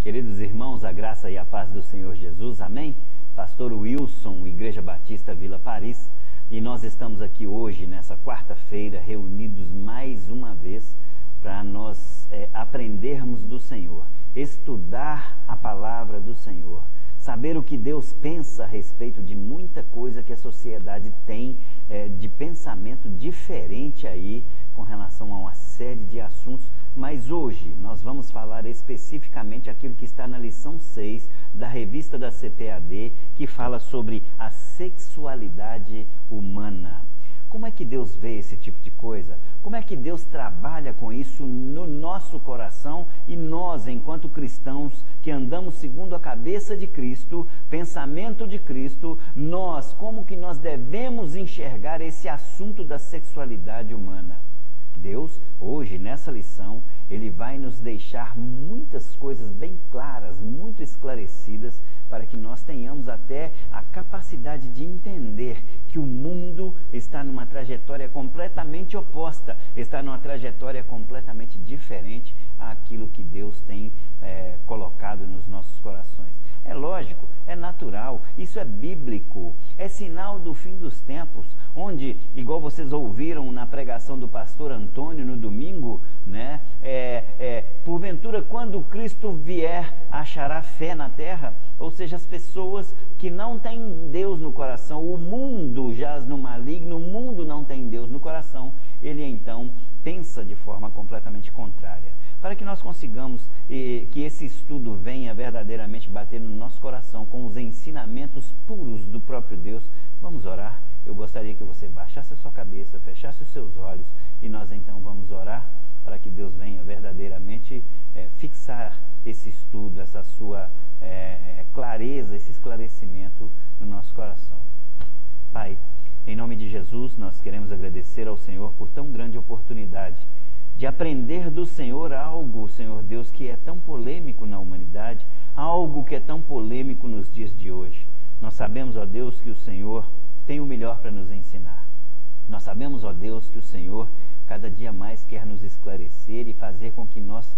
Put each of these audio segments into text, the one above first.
Queridos irmãos, a graça e a paz do Senhor Jesus, amém? Pastor Wilson, Igreja Batista Vila Paris, e nós estamos aqui hoje, nessa quarta-feira, reunidos mais uma vez para nós aprendermos do Senhor, estudar a palavra do Senhor, saber o que Deus pensa a respeito de muita coisa que a sociedade tem de pensamento diferente aí com relação a uma série de assuntos. Mas hoje nós vamos falar especificamente aquilo que está na lição 6 da revista da CPAD, que fala sobre a sexualidade humana. Como é que Deus vê esse tipo de coisa? Como é que Deus trabalha com isso no nosso coração? E nós, enquanto cristãos que andamos segundo a cabeça de Cristo, pensamento de Cristo, como que nós devemos enxergar esse assunto da sexualidade humana? Deus, hoje, nessa lição, Ele vai nos deixar muitas coisas bem claras, muito esclarecidas, para que nós tenhamos até a capacidade de entender que o mundo está numa trajetória completamente oposta, está numa trajetória completamente diferente àquilo que Deus tem colocado nos nossos corações. É lógico, é natural, isso é bíblico, é sinal do fim dos tempos, onde, igual vocês ouviram na pregação do pastor Antônio no domingo, né? Porventura, quando Cristo vier, achará fé na terra? Ou seja, as pessoas que não têm Deus no coração, o mundo jaz no maligno, o mundo não tem Deus no coração, ele então pensa de forma completamente contrária. Para que nós consigamos que esse estudo venha verdadeiramente bater no nosso coração com os ensinamentos puros do próprio Deus, vamos orar. Eu gostaria que você baixasse a sua cabeça, fechasse os seus olhos e nós então vamos orar para que Deus venha verdadeiramente fixar esse estudo, essa sua clareza, esse esclarecimento no nosso coração. Pai, em nome de Jesus, nós queremos agradecer ao Senhor por tão grande oportunidade de aprender do Senhor algo, Senhor Deus, que é tão polêmico na humanidade, algo que é tão polêmico nos dias de hoje. Nós sabemos, ó Deus, que o Senhor tem o melhor para nos ensinar. Nós sabemos, ó Deus, que o Senhor cada dia mais quer nos esclarecer e fazer com que nós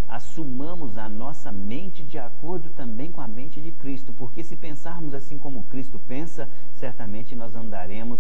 assumamos a nossa mente de acordo também com a mente de Cristo, porque se pensarmos assim como Cristo pensa, certamente nós andaremos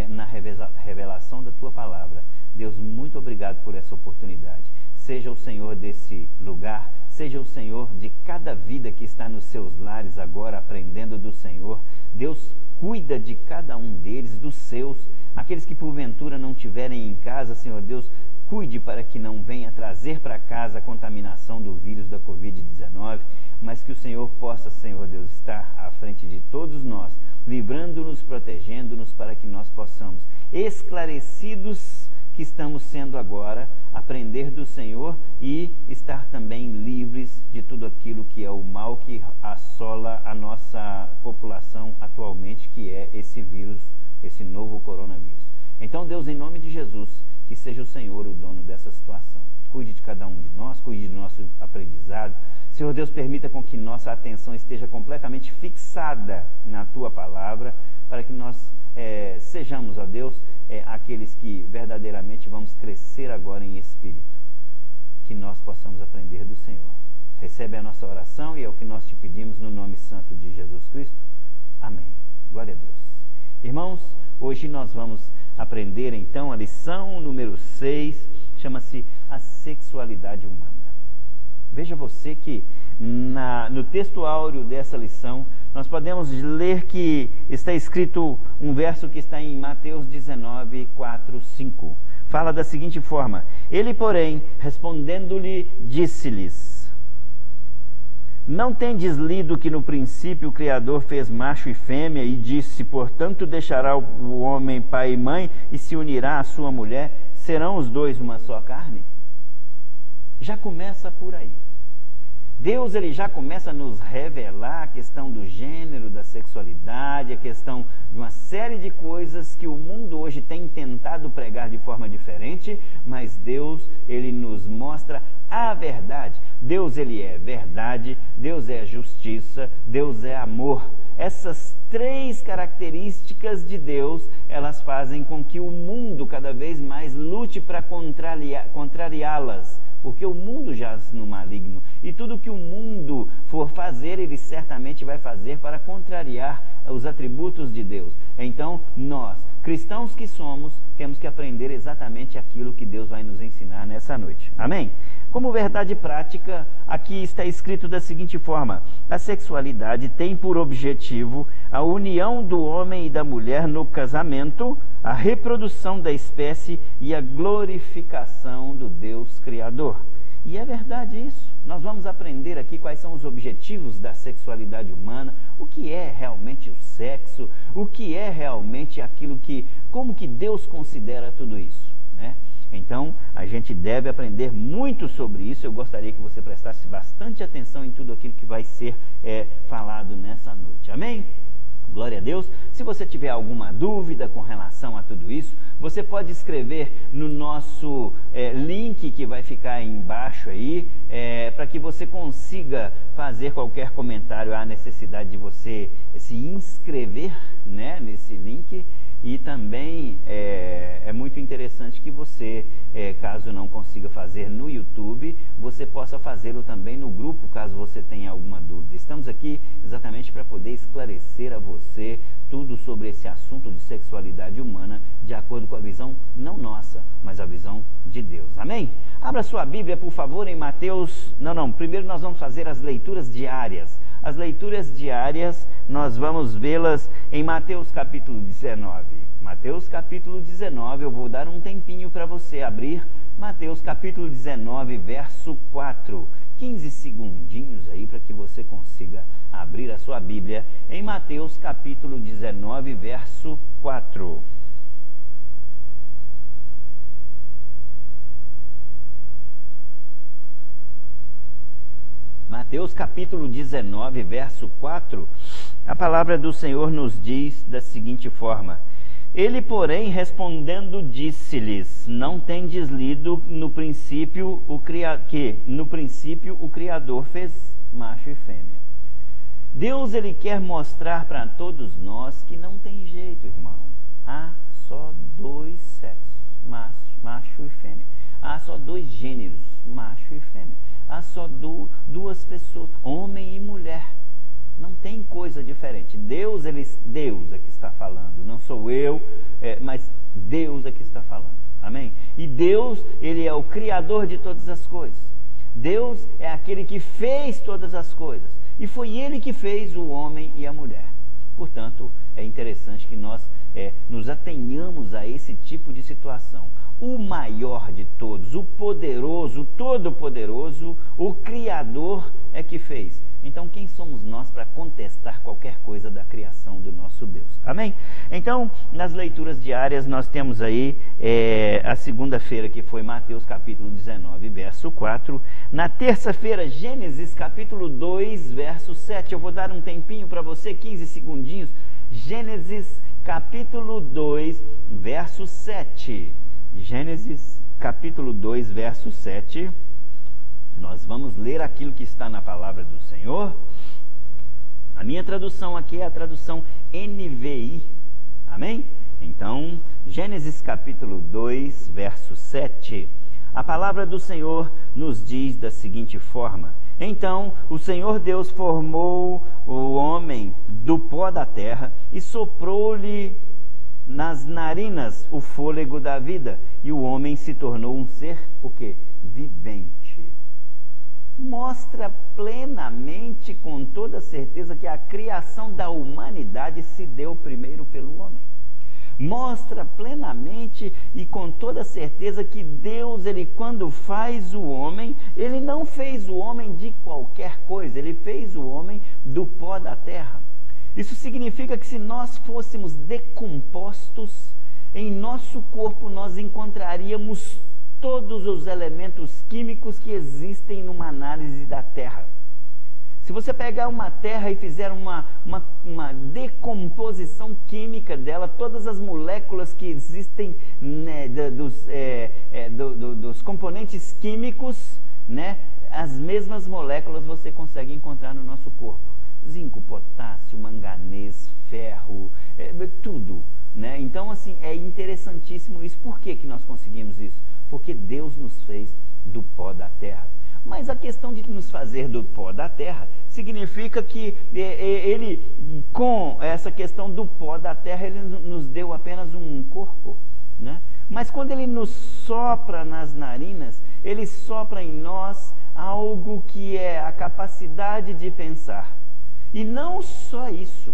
na revelação da Tua Palavra. Deus, muito obrigado por essa oportunidade. Seja o Senhor desse lugar, seja o Senhor de cada vida que está nos seus lares agora aprendendo do Senhor. Deus, cuida de cada um deles, dos seus, aqueles que porventura não tiverem em casa, Senhor Deus, cuide para que não venha trazer para casa a contaminação do vírus da Covid-19, mas que o Senhor possa, Senhor Deus, estar à frente de todos nós, livrando-nos, protegendo-nos, para que nós possamos, esclarecidos que estamos sendo agora, aprender do Senhor e estar também livres de tudo aquilo que é o mal que assola a nossa população atualmente, que é esse vírus, esse novo coronavírus. Então, Deus, em nome de Jesus, que seja o Senhor o dono dessa situação. Cuide de cada um de nós, cuide do nosso aprendizado. Senhor Deus, permita com que nossa atenção esteja completamente fixada na Tua Palavra, para que nós sejamos, ó Deus, aqueles que verdadeiramente vamos crescer agora em espírito. Que nós possamos aprender do Senhor. Recebe a nossa oração e é o que nós te pedimos no nome santo de Jesus Cristo. Amém. Glória a Deus. Irmãos, hoje nós vamos aprender então a lição número 6, chama-se a sexualidade humana. Veja você que no texto áureo dessa lição, nós podemos ler que está escrito um verso que está em Mateus 19, 4, 5. Fala da seguinte forma: Ele, porém, respondendo-lhe, disse-lhes: Não tendes lido que no princípio o Criador fez macho e fêmea e disse, portanto deixará o homem pai e mãe e se unirá à sua mulher, serão os dois uma só carne? Já começa por aí. Deus, ele já começa a nos revelar a questão do gênero, da sexualidade, a questão de uma série de coisas que o mundo hoje tem tentado pregar de forma diferente, mas Deus, ele nos mostra a verdade. Deus, ele é verdade, Deus é justiça, Deus é amor. Essas três características de Deus, elas fazem com que o mundo cada vez mais lute para contrariá-las, porque o mundo jaz no maligno, e tudo que o mundo for fazer, ele certamente vai fazer para contrariar os atributos de Deus. Então, nós, cristãos que somos, temos que aprender exatamente aquilo que Deus vai nos ensinar nessa noite. Amém? Como verdade prática, aqui está escrito da seguinte forma: a sexualidade tem por objetivo a união do homem e da mulher no casamento, a reprodução da espécie e a glorificação do Deus Criador. E é verdade isso. Nós vamos aprender aqui quais são os objetivos da sexualidade humana, o que é realmente o sexo, o que é realmente aquilo que, como que Deus considera tudo isso, né? Então, a gente deve aprender muito sobre isso. Eu gostaria que você prestasse bastante atenção em tudo aquilo que vai ser falado nessa noite. Amém? Glória a Deus. Se você tiver alguma dúvida com relação a tudo isso, você pode escrever no nosso link que vai ficar aí embaixo aí, para que você consiga fazer qualquer comentário. Há necessidade de você se inscrever, né, nesse link. E também é muito interessante que você, caso não consiga fazer no YouTube, você possa fazê-lo também no grupo, caso você tenha alguma dúvida. Estamos aqui exatamente para poder esclarecer a você tudo sobre esse assunto de sexualidade humana, de acordo com a visão não nossa, mas a visão de Deus. Amém? Abra sua Bíblia, por favor, em Mateus... Primeiro nós vamos fazer as leituras diárias. As leituras diárias, nós vamos vê-las em Mateus capítulo 19. Mateus capítulo 19, eu vou dar um tempinho para você abrir. Mateus capítulo 19, verso 4. 15 segundinhos aí para que você consiga abrir a sua Bíblia em Mateus capítulo 19, verso 4. Mateus capítulo 19, verso 4, a palavra do Senhor nos diz da seguinte forma: Ele, porém, respondendo, disse-lhes: Não tendes lido no princípio que no princípio o Criador fez macho e fêmea. Deus, ele quer mostrar para todos nós que não tem jeito, irmão. Há só dois sexos, macho e fêmea. Há só dois gêneros, macho e fêmea. Há só duas pessoas, homem e mulher. Não tem coisa diferente. Deus é que está falando. Não sou eu, mas Deus é que está falando. Amém? E Deus, ele é o Criador de todas as coisas. Deus é aquele que fez todas as coisas. E foi Ele que fez o homem e a mulher. Portanto, é interessante que nós nos atenhamos a esse tipo de situação. O maior de todos, o poderoso, o todo-poderoso, o Criador é que fez. Então, quem somos nós para contestar qualquer coisa da criação do nosso Deus? Amém? Então, nas leituras diárias, nós temos aí a segunda-feira, que foi Mateus capítulo 19, verso 4. Na terça-feira, Gênesis capítulo 2, verso 7. Eu vou dar um tempinho para você, 15 segundinhos. Gênesis capítulo 2, verso 7. Gênesis capítulo 2, verso 7. Nós vamos ler aquilo que está na palavra do Senhor. A minha tradução aqui é a tradução NVI. Amém? Então, Gênesis capítulo 2, verso 7. A palavra do Senhor nos diz da seguinte forma: Então o Senhor Deus formou o homem do pó da terra e soprou-lhe nas narinas o fôlego da vida, e o homem se tornou um ser, o quê? Vivente. Mostra plenamente, com toda certeza, que a criação da humanidade se deu primeiro pelo homem. Mostra plenamente e com toda certeza que Deus, ele quando faz o homem, ele não fez o homem de qualquer coisa, ele fez o homem do pó da terra. Isso significa que se nós fôssemos decompostos, em nosso corpo nós encontraríamos todos os elementos químicos que existem numa análise da terra. Se você pegar uma terra e fizer uma decomposição química dela, todas as moléculas que existem, né, dos componentes químicos, né, as mesmas moléculas você consegue encontrar no nosso corpo. Zinco, potássio, manganês, ferro, tudo, né? Então, assim, é interessantíssimo isso. Por que nós conseguimos isso? porque Deus nos fez do pó da terra. Mas a questão de nos fazer do pó da terra significa que ele, com essa questão do pó da terra, ele nos deu apenas um corpo, né? Mas quando ele nos sopra nas narinas, ele sopra em nós algo que é a capacidade de pensar. E não só isso.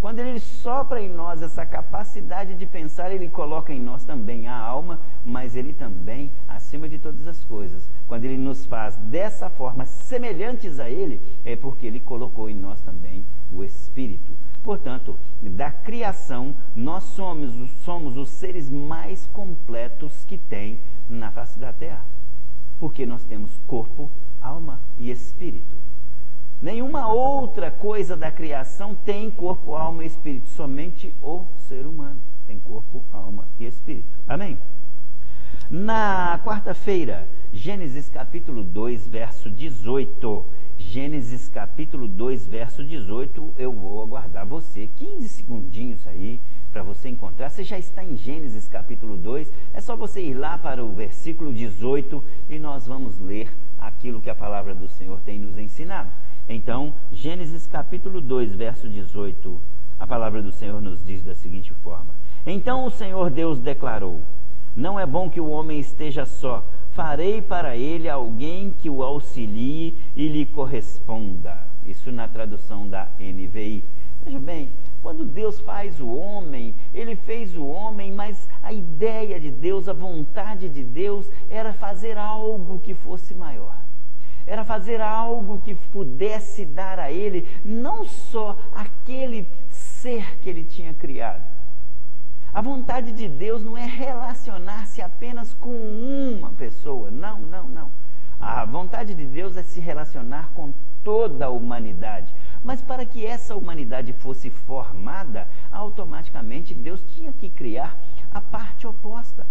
Quando ele sopra em nós essa capacidade de pensar, ele coloca em nós também a alma, mas ele também, acima de todas as coisas, quando ele nos faz dessa forma semelhantes a ele, é porque ele colocou em nós também o Espírito. Portanto, da criação, nós somos os seres mais completos que tem na face da terra, porque nós temos corpo, alma e espírito. Nenhuma outra coisa da criação tem corpo, alma e espírito. Somente o ser humano tem corpo, alma e espírito. Amém? Na quarta-feira, Gênesis capítulo 2, verso 18. Gênesis capítulo 2, verso 18. Eu vou aguardar você 15 segundinhos aí para você encontrar. Você já está em Gênesis capítulo 2. É só você ir lá para o versículo 18 e nós vamos ler aquilo que a palavra do Senhor tem nos ensinado. Então, Gênesis capítulo 2, verso 18, a palavra do Senhor nos diz da seguinte forma: Então o Senhor Deus declarou: Não é bom que o homem esteja só, farei para ele alguém que o auxilie e lhe corresponda. Isso na tradução da NVI. Veja bem, quando Deus faz o homem, ele fez o homem, mas a ideia de Deus, a vontade de Deus era fazer algo que fosse maior. Era fazer algo que pudesse dar a ele não só aquele ser que ele tinha criado. A vontade de Deus não é relacionar-se apenas com uma pessoa. Não, não, não. A vontade de Deus é se relacionar com toda a humanidade. Mas para que essa humanidade fosse formada, automaticamente Deus tinha que criar a parte oposta.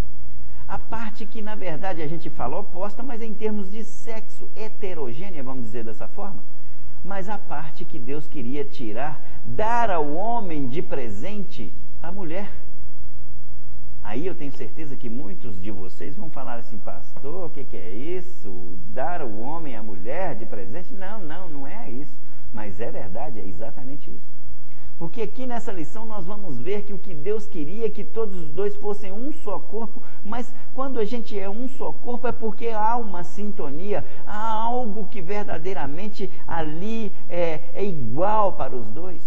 A parte que, na verdade, a gente fala oposta, mas em termos de sexo, heterogênea, vamos dizer dessa forma. Mas a parte que Deus queria tirar, dar ao homem de presente a mulher. Aí eu tenho certeza que muitos de vocês vão falar assim: pastor, o que é isso? Dar ao homem a mulher de presente? Não, não, não é isso. Mas é verdade, é exatamente isso. Porque aqui nessa lição nós vamos ver que o que Deus queria é que todos os dois fossem um só corpo, mas quando a gente é um só corpo é porque há uma sintonia, há algo que verdadeiramente ali é igual para os dois.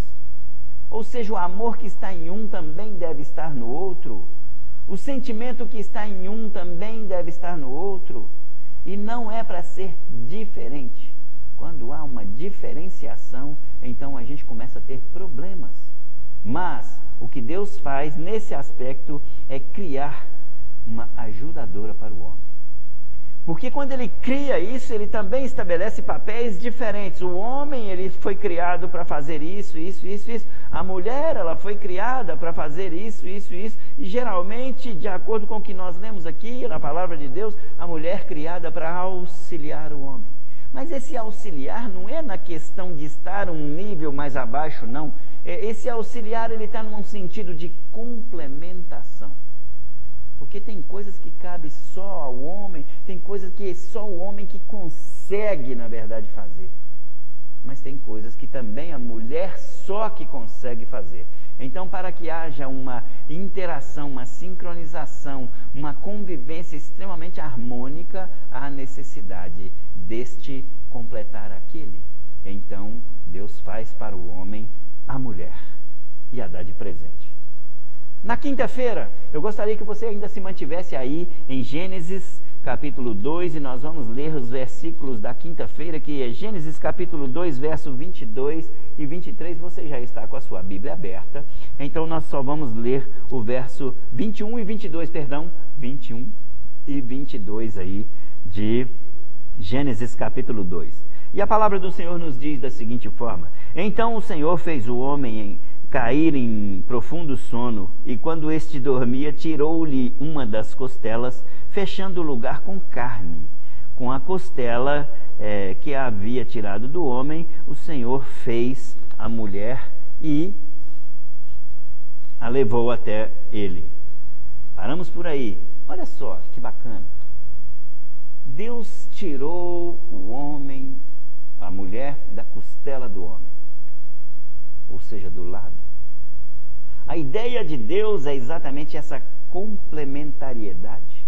Ou seja, o amor que está em um também deve estar no outro. O sentimento que está em um também deve estar no outro. E não é para ser diferente. Quando há uma diferenciação, então a gente começa a ter problemas. Mas o que Deus faz nesse aspecto é criar uma ajudadora para o homem. Porque quando ele cria isso, ele também estabelece papéis diferentes. O homem, ele foi criado para fazer isso, isso, isso, isso. A mulher, ela foi criada para fazer isso, isso, isso. E geralmente, de acordo com o que nós lemos aqui na palavra de Deus, a mulher criada para auxiliar o homem. Mas esse auxiliar não é na questão de estar um nível mais abaixo, não. Esse auxiliar, ele está num sentido de complementação. Porque tem coisas que cabe só ao homem, tem coisas que só o homem que consegue, na verdade, fazer. Mas tem coisas que também a mulher só que consegue fazer. Então, para que haja uma interação, uma sincronização, uma convivência extremamente harmônica, há necessidade deste completar aquele. Então, Deus faz para o homem a mulher e a dá de presente. Na quinta-feira, eu gostaria que você ainda se mantivesse aí em Gênesis capítulo 2, e nós vamos ler os versículos da quinta-feira, que é Gênesis capítulo 2, verso 22 e 23. Você já está com a sua Bíblia aberta, então nós só vamos ler o verso 21 e 22, perdão, 21 e 22 aí de Gênesis capítulo 2. E a palavra do Senhor nos diz da seguinte forma: Então o Senhor fez o homem cair em profundo sono, e quando este dormia, tirou-lhe uma das costelas, fechando o lugar com carne. Com a costela que havia tirado do homem, o Senhor fez a mulher e a levou até ele. Paramos por aí. Olha só que bacana. Deus tirou o homem, a mulher, da costela do homem, ou seja, do lado. A ideia de Deus é exatamente essa complementariedade.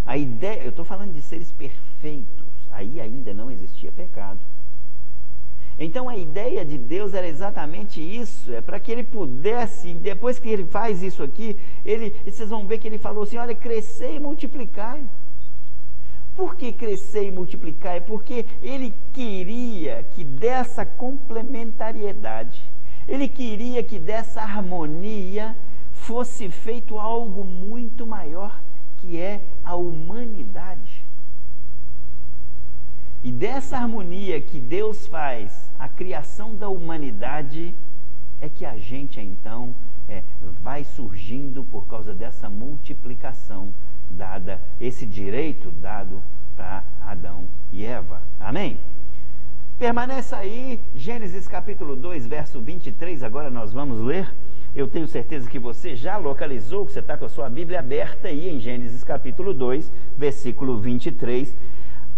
A ideia, eu estou falando de seres perfeitos, aí ainda não existia pecado. Então a ideia de Deus era exatamente isso, é para que ele pudesse, depois que ele faz isso aqui, vocês vão ver que ele falou assim, olha, crescer e multiplicar. Por que crescer e multiplicar? É porque ele queria que dessa complementariedade, ele queria que dessa harmonia fosse feito algo muito maior, que é a humanidade. E dessa harmonia que Deus faz, a criação da humanidade, é que a gente então vai surgindo por causa dessa multiplicação dada, esse direito dado para Adão e Eva. Amém? Permanece aí, Gênesis capítulo 2, verso 23, agora nós vamos ler. Eu tenho certeza que você já localizou, que você está com a sua Bíblia aberta aí em Gênesis capítulo 2, versículo 23.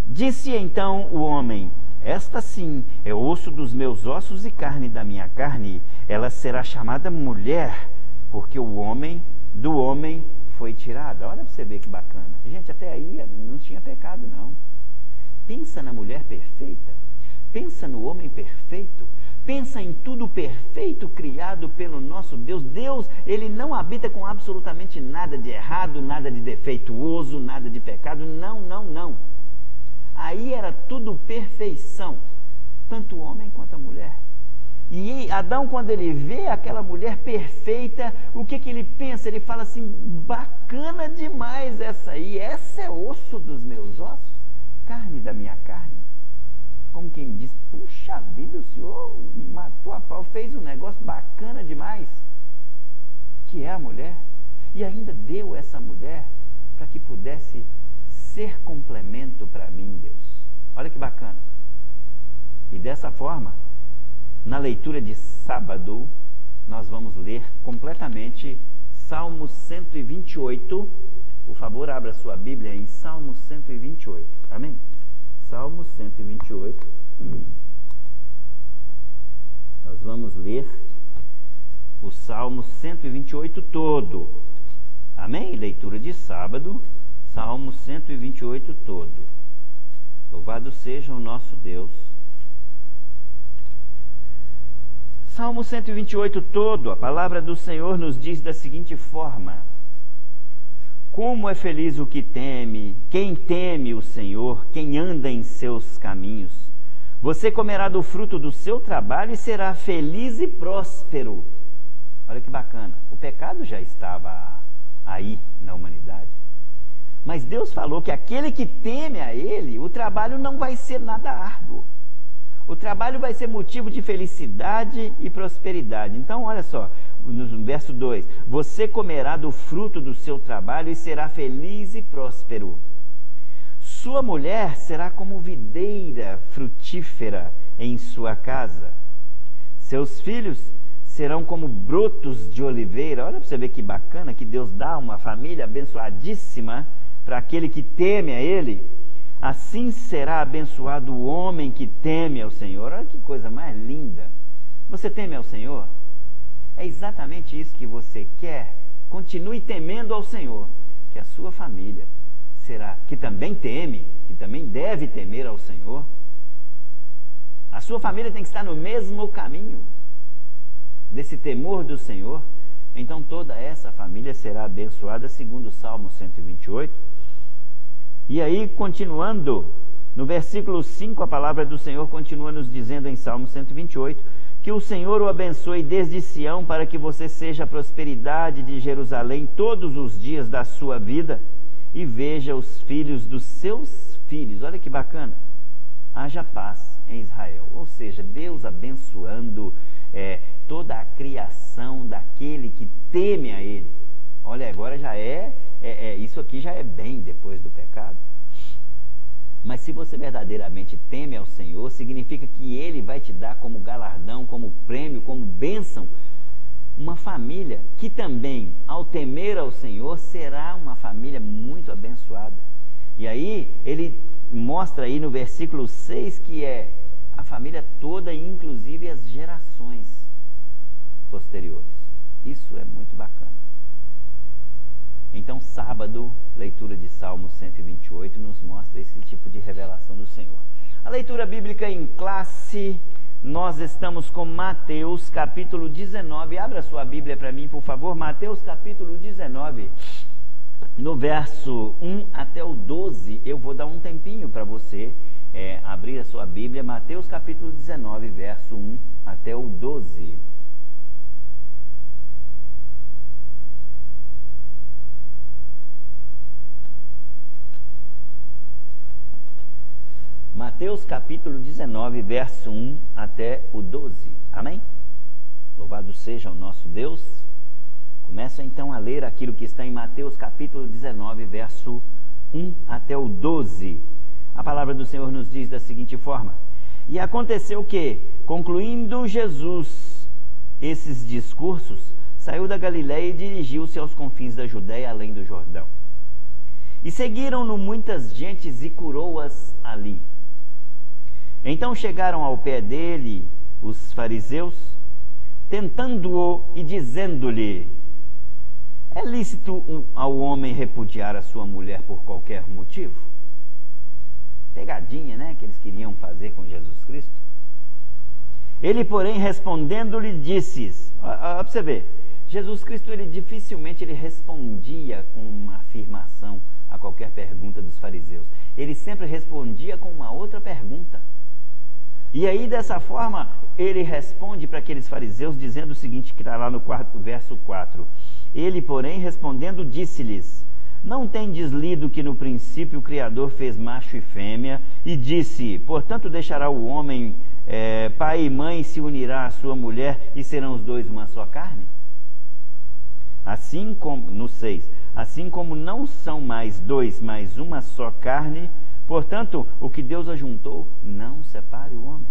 Disse então o homem, esta sim é osso dos meus ossos e carne da minha carne, ela será chamada mulher, porque o homem do homem foi tirada. Olha para você ver que bacana. Gente, até aí não tinha pecado não. Pensa na mulher perfeita, pensa no homem perfeito, pensa em tudo perfeito criado pelo nosso Deus. Deus, ele não habita com absolutamente nada de errado, nada de defeituoso, nada de pecado. Não, não, não. Aí era tudo perfeição, tanto o homem quanto a mulher. E Adão, quando ele vê aquela mulher perfeita, o que ele pensa? Ele fala assim, bacana demais essa aí, essa é osso dos meus ossos, carne da minha carne. Como quem diz, puxa vida, o senhor matou a pau, fez um negócio bacana demais, que é a mulher, e ainda deu essa mulher para que pudesse ser complemento para mim, Deus. Olha que bacana. E dessa forma, na leitura de sábado, nós vamos ler completamente Salmo 128. Por favor, abra sua Bíblia em Salmo 128. Amém? Salmo 128. Nós vamos ler o Salmo 128 todo. Amém? Leitura de sábado, Salmo 128 todo. Louvado seja o nosso Deus. Salmo 128 todo, a palavra do Senhor nos diz da seguinte forma: como é feliz o que teme, quem teme o Senhor, quem anda em seus caminhos. Você comerá do fruto do seu trabalho e será feliz e próspero. Olha que bacana, o pecado já estava aí na humanidade. Mas Deus falou que aquele que teme a Ele, o trabalho não vai ser nada árduo. O trabalho vai ser motivo de felicidade e prosperidade. Então, olha só, no verso 2, você comerá do fruto do seu trabalho e será feliz e próspero. Sua mulher será como videira frutífera em sua casa. Seus filhos serão como brotos de oliveira. Olha para você ver que bacana que Deus dá uma família abençoadíssima para aquele que teme a Ele. Assim será abençoado o homem que teme ao Senhor. Olha que coisa mais linda. Você teme ao Senhor? É exatamente isso que você quer. Continue temendo ao Senhor, que a sua família será, que também teme, que também deve temer ao Senhor. A sua família tem que estar no mesmo caminho desse temor do Senhor. Então toda essa família será abençoada, segundo o Salmo 128. E aí, continuando, no versículo 5, a palavra do Senhor continua nos dizendo em Salmo 128, que o Senhor o abençoe desde Sião, para que você seja a prosperidade de Jerusalém todos os dias da sua vida, e veja os filhos dos seus filhos. Olha que bacana. Haja paz em Israel. Ou seja, Deus abençoando toda a criação daquele que teme a Ele. Olha, agora já isso aqui já é bem depois do pecado. Mas se você verdadeiramente teme ao Senhor, significa que Ele vai te dar como galardão, como prêmio, como bênção, uma família que também, ao temer ao Senhor, será uma família muito abençoada. E aí ele mostra aí no versículo 6 que é a família toda, inclusive as gerações posteriores. Isso é muito bacana. Então, sábado, leitura de Salmo 128 nos mostra esse tipo de revelação do Senhor. A leitura bíblica em classe, nós estamos com Mateus capítulo 19. Abra sua Bíblia para mim, por favor. Mateus capítulo 19, no verso 1 até o 12. Eu vou dar um tempinho para você abrir a sua Bíblia. Mateus capítulo 19, verso 1 até o 12. Mateus capítulo 19, verso 1 até o 12. Amém? Louvado seja o nosso Deus. Começa então a ler aquilo que está em Mateus capítulo 19, verso 1 até o 12. A palavra do Senhor nos diz da seguinte forma: E aconteceu que, concluindo Jesus esses discursos, saiu da Galiléia e dirigiu-se aos confins da Judéia, além do Jordão. E seguiram-no muitas gentes e curou-as ali. Então chegaram ao pé dele os fariseus, tentando-o e dizendo-lhe: É lícito ao homem repudiar a sua mulher por qualquer motivo? Pegadinha, né, que eles queriam fazer com Jesus Cristo. Ele, porém, respondendo-lhe, disse: para você ver, Jesus Cristo, dificilmente respondia com uma afirmação a qualquer pergunta dos fariseus. Ele sempre respondia com uma outra pergunta. E aí, dessa forma, ele responde para aqueles fariseus, dizendo o seguinte, que está lá no verso 4. Ele, porém, respondendo, disse-lhes: Não tendes lido que no princípio o Criador fez macho e fêmea, e disse: Portanto deixará o homem pai e mãe, se unirá à sua mulher, e serão os dois uma só carne? Assim como, no 6, assim como não são mais dois, mas uma só carne, portanto, o que Deus ajuntou, não separe o homem.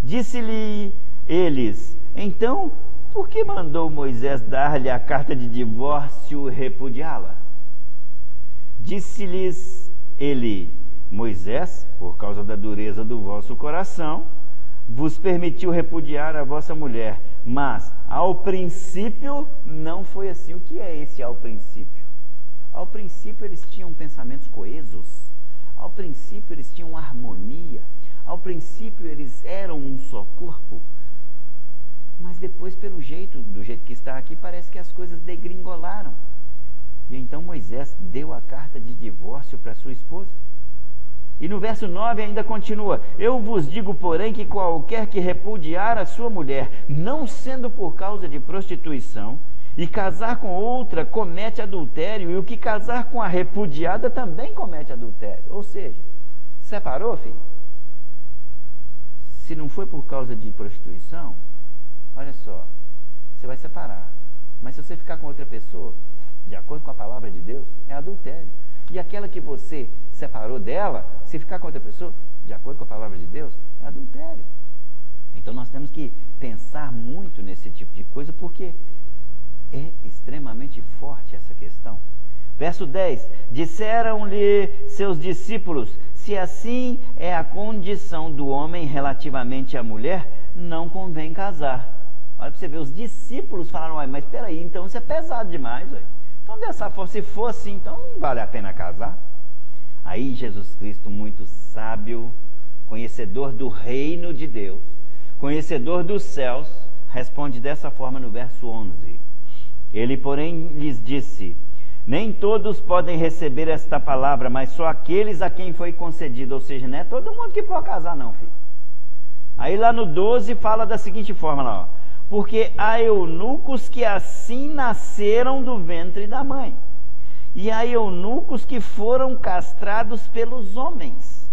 Disse-lhe eles: Então, por que mandou Moisés dar-lhe a carta de divórcio e repudiá-la? Disse-lhes ele: Moisés, por causa da dureza do vosso coração, vos permitiu repudiar a vossa mulher, mas ao princípio não foi assim. O que é esse ao princípio? Ao princípio eles tinham pensamentos coesos. Ao princípio eles tinham harmonia, ao princípio eles eram um só corpo, mas depois, do jeito que está aqui, parece que as coisas degringolaram. E então Moisés deu a carta de divórcio para sua esposa. E no verso 9 ainda continua: Eu vos digo, porém, que qualquer que repudiar a sua mulher, não sendo por causa de prostituição, e casar com outra, comete adultério, e o que casar com a repudiada também comete adultério. Ou seja, separou, filho? Se não foi por causa de prostituição, olha só, você vai separar. Mas se você ficar com outra pessoa, de acordo com a palavra de Deus, é adultério. E aquela que você separou dela, se ficar com outra pessoa, de acordo com a palavra de Deus, é adultério. Então nós temos que pensar muito nesse tipo de coisa, porque é extremamente forte essa questão. Verso 10: Disseram-lhe seus discípulos: Se assim é a condição do homem relativamente à mulher, não convém casar. Olha para você ver, os discípulos falaram: mas espera aí, então isso é pesado demais. Ué. Então dessa forma, se for assim, então não vale a pena casar. Aí Jesus Cristo, muito sábio, conhecedor do reino de Deus, conhecedor dos céus, responde dessa forma no verso 11. Ele, porém, lhes disse: Nem todos podem receber esta palavra, mas só aqueles a quem foi concedido. Ou seja, não é todo mundo que pode casar não, filho. Aí lá no 12 fala da seguinte forma lá, ó: Porque há eunucos que assim nasceram do ventre da mãe, e há eunucos que foram castrados pelos homens,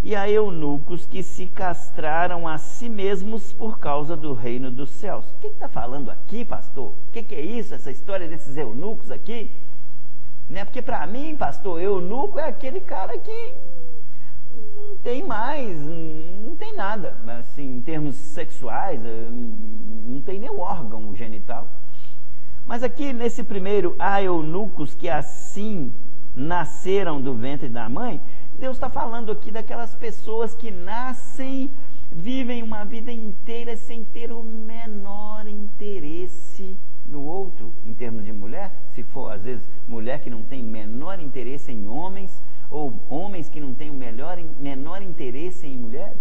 e há eunucos que se castraram a si mesmos por causa do reino dos céus. O que está falando aqui, pastor? O que é isso, essa história desses eunucos aqui? Né? Porque para mim, pastor, eunuco é aquele cara que não tem mais, não tem nada, assim, em termos sexuais, não tem nem o órgão genital. Mas aqui nesse primeiro, há eunucos que assim nasceram do ventre da mãe, Deus está falando aqui daquelas pessoas que nascem, vivem uma vida inteira sem ter o menor interesse no outro, em termos de mulher, se for às vezes mulher que não tem menor interesse em homens, ou homens que não têm o menor interesse em mulheres.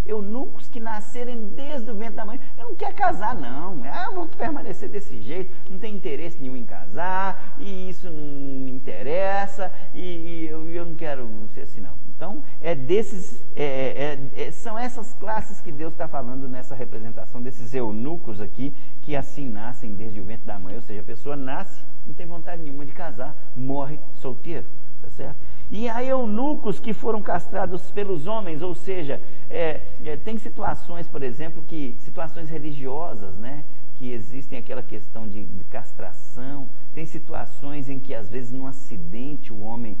Eunucos que nascerem desde o ventre da mãe, eu não quero casar não, eu vou permanecer desse jeito, não tem interesse nenhum em casar, e isso não me interessa, e eu não quero ser assim não. Então, são essas classes que Deus está falando nessa representação desses eunucos aqui, que assim nascem desde o ventre da mãe, ou seja, a pessoa nasce, não tem vontade nenhuma de casar, morre solteiro, tá certo? E há eunucos que foram castrados pelos homens, ou seja, tem situações, por exemplo, situações religiosas, né, que existem aquela questão de castração, tem situações em que às vezes num acidente o homem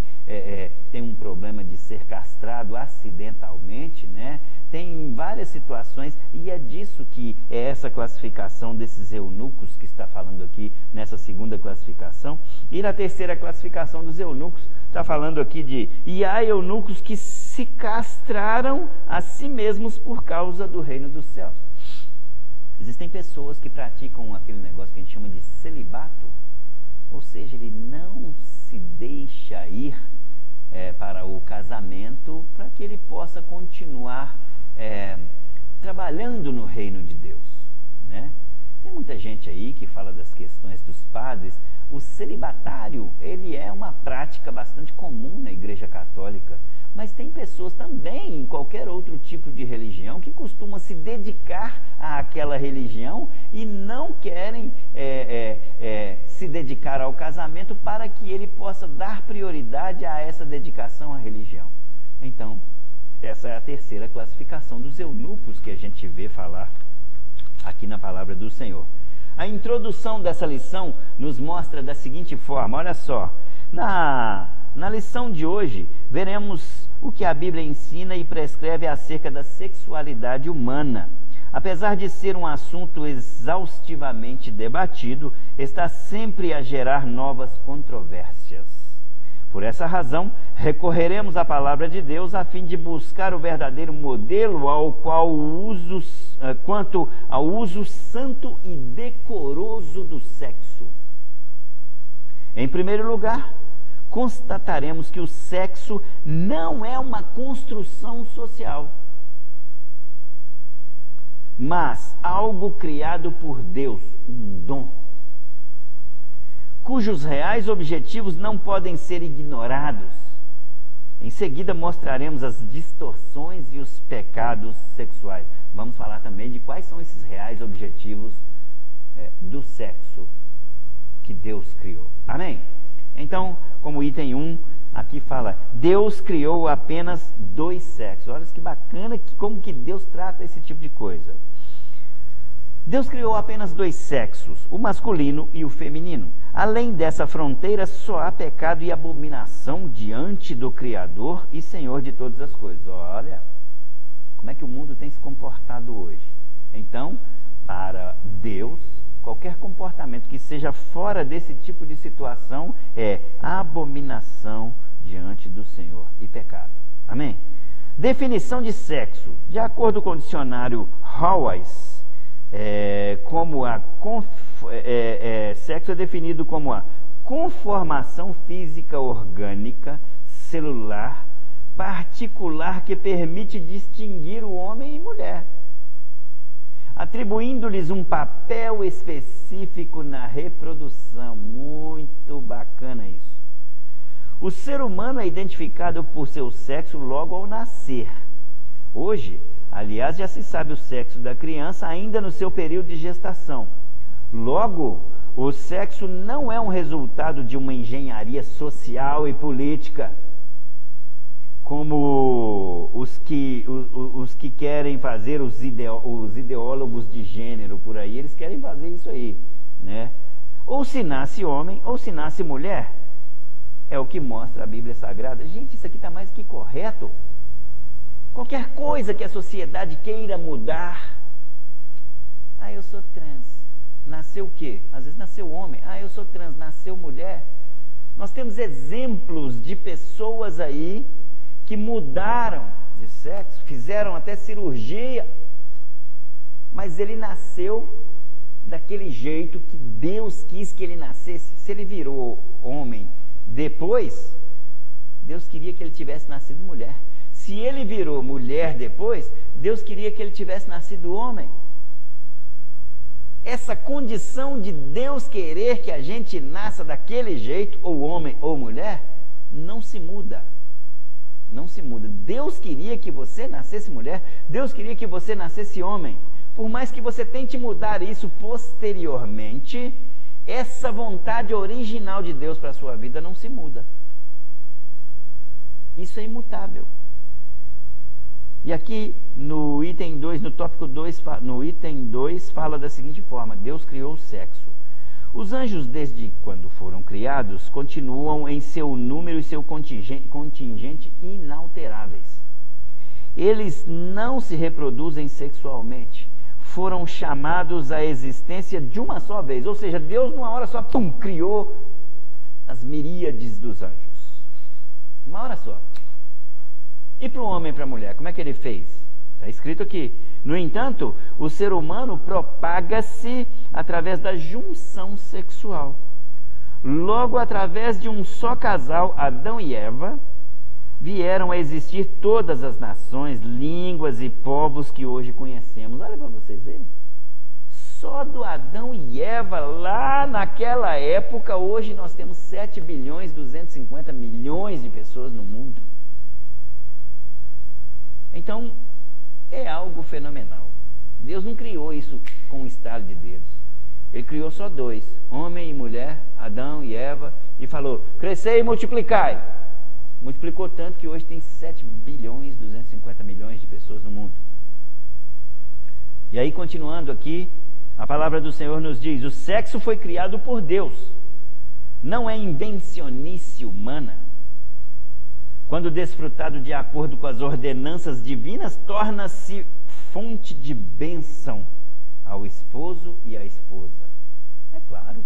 tem um problema de ser castrado acidentalmente, né? Tem várias situações, e é disso que é essa classificação desses eunucos que está falando aqui nessa segunda classificação. E na terceira classificação dos eunucos, está falando aqui e há eunucos que se castraram a si mesmos por causa do reino dos céus. Existem pessoas que praticam aquele negócio que a gente chama de celibato, ou seja, ele não se deixa ir para o casamento para que ele possa continuar trabalhando no reino de Deus, né? Tem muita gente aí que fala das questões dos padres. O celibatário, ele é uma prática bastante comum na Igreja Católica, mas tem pessoas também em qualquer outro tipo de religião que costumam se dedicar àquela religião e não querem se dedicar ao casamento para que ele possa dar prioridade a essa dedicação à religião. Então, essa é a terceira classificação dos eunucos que a gente vê falar aqui na palavra do Senhor. A introdução dessa lição nos mostra da seguinte forma, olha só, na lição de hoje veremos o que a Bíblia ensina e prescreve acerca da sexualidade humana. Apesar de ser um assunto exaustivamente debatido, está sempre a gerar novas controvérsias. Por essa razão, recorreremos à palavra de Deus a fim de buscar o verdadeiro modelo quanto ao uso santo e decoroso do sexo. Em primeiro lugar, constataremos que o sexo não é uma construção social, mas algo criado por Deus, um dom, cujos reais objetivos não podem ser ignorados. Em seguida mostraremos as distorções e os pecados sexuais. Vamos falar também de quais são esses reais objetivos do sexo que Deus criou. Amém? Então, como item 1, aqui fala, Deus criou apenas 2 sexos. Olha que bacana como que Deus trata esse tipo de coisa. Deus criou apenas 2 sexos, o masculino e o feminino. Além dessa fronteira, só há pecado e abominação diante do Criador e Senhor de todas as coisas. Olha, como é que o mundo tem se comportado hoje. Então, para Deus, qualquer comportamento que seja fora desse tipo de situação é abominação diante do Senhor e pecado. Amém? Definição de sexo. De acordo com o dicionário Howes, sexo é definido como a conformação física orgânica, celular, particular que permite distinguir o homem e mulher, atribuindo-lhes um papel específico na reprodução. Muito bacana isso. O ser humano é identificado por seu sexo logo ao nascer. Hoje, aliás, já se sabe o sexo da criança ainda no seu período de gestação. Logo, o sexo não é um resultado de uma engenharia social e política, como os que querem fazer os ideólogos de gênero por aí, eles querem fazer isso aí, né? Ou se nasce homem, ou se nasce mulher. É o que mostra a Bíblia Sagrada. Gente, isso aqui está mais que correto. Qualquer coisa que a sociedade queira mudar. Ah, eu sou trans. Nasceu o quê? Às vezes nasceu homem. Ah, eu sou trans. Nasceu mulher. Nós temos exemplos de pessoas aí que mudaram de sexo, fizeram até cirurgia, mas ele nasceu daquele jeito que Deus quis que ele nascesse. Se ele virou homem depois, Deus queria que ele tivesse nascido mulher. Se ele virou mulher depois, Deus queria que ele tivesse nascido homem. Essa condição de Deus querer que a gente nasça daquele jeito, ou homem ou mulher, não se muda. Não se muda. Deus queria que você nascesse mulher, Deus queria que você nascesse homem. Por mais que você tente mudar isso posteriormente, essa vontade original de Deus para a sua vida não se muda. Isso é imutável. E aqui no item 2, no tópico 2, no item 2, fala da seguinte forma: Deus criou o sexo. Os anjos, desde quando foram criados, continuam em seu número e seu contingente inalteráveis. Eles não se reproduzem sexualmente. Foram chamados à existência de uma só vez. Ou seja, Deus numa hora só, pum, criou as miríades dos anjos. Uma hora só. E para o homem e para a mulher, como é que ele fez? Está escrito aqui: no entanto, o ser humano propaga-se através da junção sexual. Logo, através de um só casal, Adão e Eva, vieram a existir todas as nações, línguas e povos que hoje conhecemos. Olha para vocês verem. Só do Adão e Eva, lá naquela época, hoje nós temos 7 bilhões 250 milhões de pessoas no mundo. Então, é algo fenomenal. Deus não criou isso com um estalo de dedos. Ele criou só dois, homem e mulher, Adão e Eva, e falou: crescei e multiplicai. Multiplicou tanto que hoje tem 7 bilhões 250 milhões de pessoas no mundo. E aí, continuando aqui, a palavra do Senhor nos diz: o sexo foi criado por Deus, não é invencionice humana. Quando desfrutado de acordo com as ordenanças divinas, torna-se fonte de bênção ao esposo e à esposa. É claro.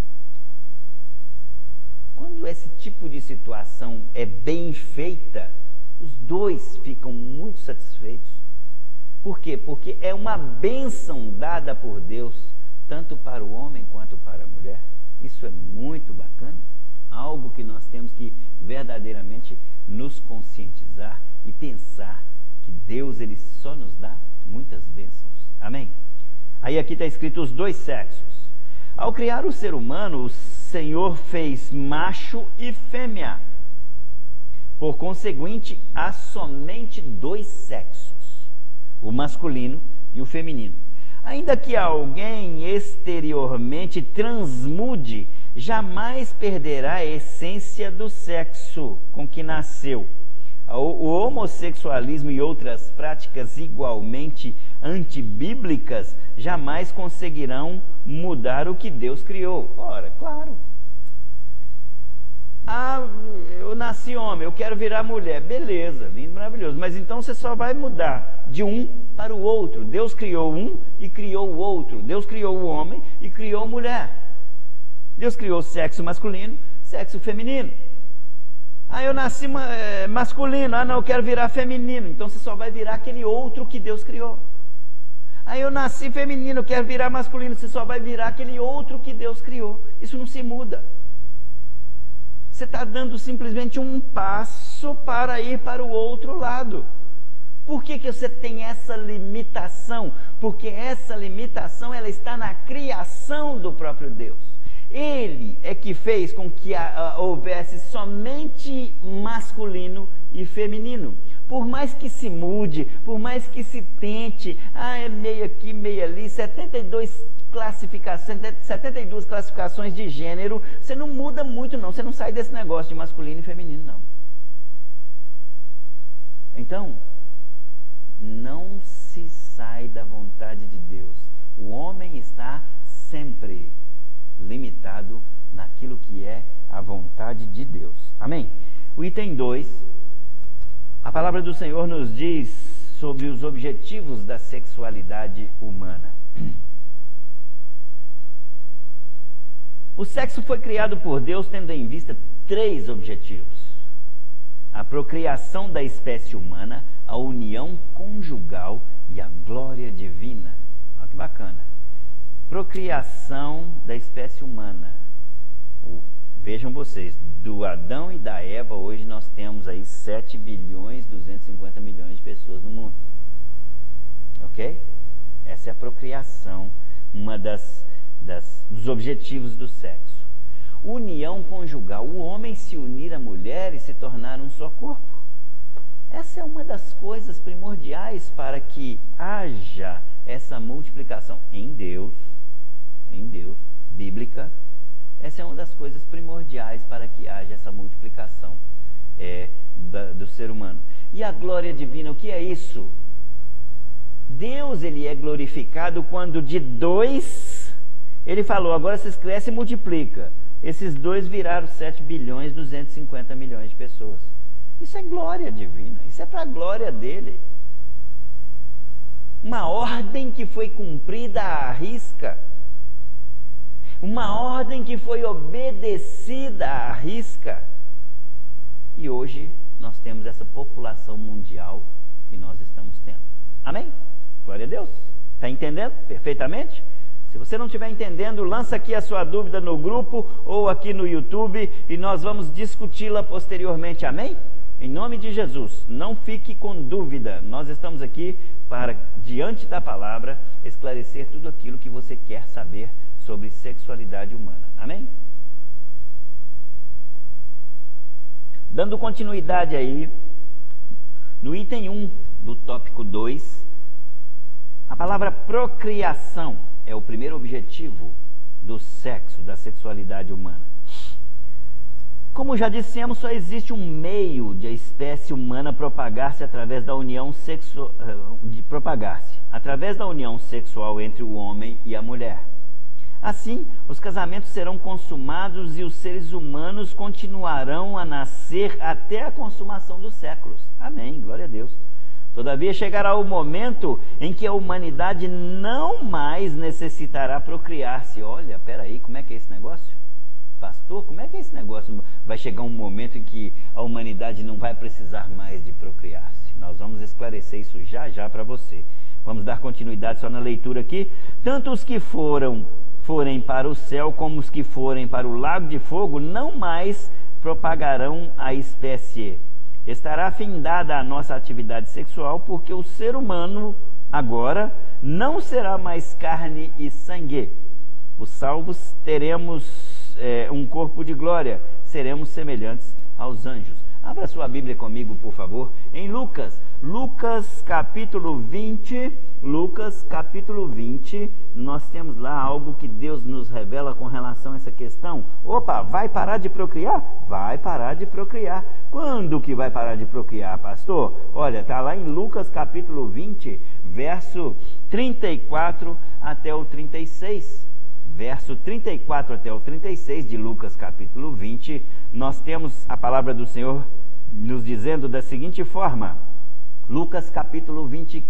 Quando esse tipo de situação é bem feita, os dois ficam muito satisfeitos. Por quê? Porque é uma bênção dada por Deus, tanto para o homem quanto para a mulher. Isso é muito bacana. Algo que nós temos que verdadeiramente nos conscientizar e pensar que Deus, ele só nos dá muitas bênçãos. Amém? Aí aqui está escrito os dois sexos. Ao criar o ser humano, o Senhor fez macho e fêmea. Por conseguinte, há somente dois sexos, o masculino e o feminino. Ainda que alguém exteriormente transmude, jamais perderá a essência do sexo com que nasceu. O homossexualismo e outras práticas igualmente antibíblicas jamais conseguirão mudar o que Deus criou. Ora, claro. Ah, eu nasci homem, eu quero virar mulher. Beleza, lindo, maravilhoso. Mas então você só vai mudar de um para o outro. Deus criou um e criou o outro. Deus criou o homem e criou a mulher. Deus criou sexo masculino, sexo feminino. Ah, eu nasci masculino. Ah, não, eu quero virar feminino. Então você só vai virar aquele outro que Deus criou. Ah, eu nasci feminino, eu quero virar masculino. Você só vai virar aquele outro que Deus criou. Isso não se muda. Você está dando simplesmente um passo para ir para o outro lado. Por que você tem essa limitação? Porque essa limitação ela está na criação do próprio Deus. Ele é que fez com que houvesse somente masculino e feminino. Por mais que se mude, por mais que se tente, é meio aqui, meio ali, 72 classificações de gênero, você não muda muito não, você não sai desse negócio de masculino e feminino não. Então, não se sai da vontade de Deus. O homem está sempre limitado naquilo que é a vontade de Deus. Amém? O item 2, a palavra do Senhor nos diz sobre os objetivos da sexualidade humana. O sexo foi criado por Deus tendo em vista 3 objetivos: a procriação da espécie humana, a união conjugal e a glória divina. Olha que bacana. Procriação da espécie humana. Vejam vocês, do Adão e da Eva, hoje nós temos aí 7 bilhões 250 milhões de pessoas no mundo. Ok? Essa é a procriação, uma dos objetivos do sexo. União conjugal, o homem se unir à mulher e se tornar um só corpo. Essa é uma das coisas primordiais para que haja essa multiplicação em Deus, bíblica. Essa é uma das coisas primordiais para que haja essa multiplicação do ser humano. E a glória divina, o que é isso? Deus, ele é glorificado quando de 2, ele falou, agora vocês crescem e multiplicam. Esses 2 viraram 7 bilhões 250 milhões de pessoas. Isso é glória divina, isso é para a glória dele. Uma ordem que foi cumprida à risca. Uma ordem que foi obedecida à risca. E hoje nós temos essa população mundial que nós estamos tendo. Amém? Glória a Deus. Está entendendo perfeitamente? Se você não estiver entendendo, lança aqui a sua dúvida no grupo ou aqui no YouTube e nós vamos discuti-la posteriormente. Amém? Em nome de Jesus, não fique com dúvida. Nós estamos aqui para, diante da palavra, esclarecer tudo aquilo que você quer saber sobre sexualidade humana. Amém? Dando continuidade aí, no item 1 do tópico 2, a palavra procriação é o primeiro objetivo do sexo, da sexualidade humana. Como já dissemos, só existe um meio de a espécie humana propagar-se através da união sexual entre o homem e a mulher. Assim, os casamentos serão consumados e os seres humanos continuarão a nascer até a consumação dos séculos. Amém, glória a Deus. Todavia chegará o momento em que a humanidade não mais necessitará procriar-se. Olha, peraí, como é que é esse negócio? Pastor, como é que é esse negócio? Vai chegar um momento em que a humanidade não vai precisar mais de procriar-se. Nós vamos esclarecer isso já já para você. Vamos dar continuidade só na leitura aqui. Tanto os que forem para o céu como os que forem para o lago de fogo não mais propagarão a espécie. Estará findada a nossa atividade sexual, porque o ser humano agora não será mais carne e sangue. Os salvos teremos um corpo de glória, seremos semelhantes aos anjos. Abra sua Bíblia comigo, por favor, em Lucas capítulo 20, nós temos lá algo que Deus nos revela com relação a essa questão. Opa, vai parar de procriar? Vai parar de procriar. Quando que vai parar de procriar, pastor? Olha, está lá em Lucas capítulo 20, verso 34 até o 36. Verso 34 até o 36 de Lucas capítulo 20, nós temos a palavra do Senhor nos dizendo da seguinte forma. Lucas capítulo 20,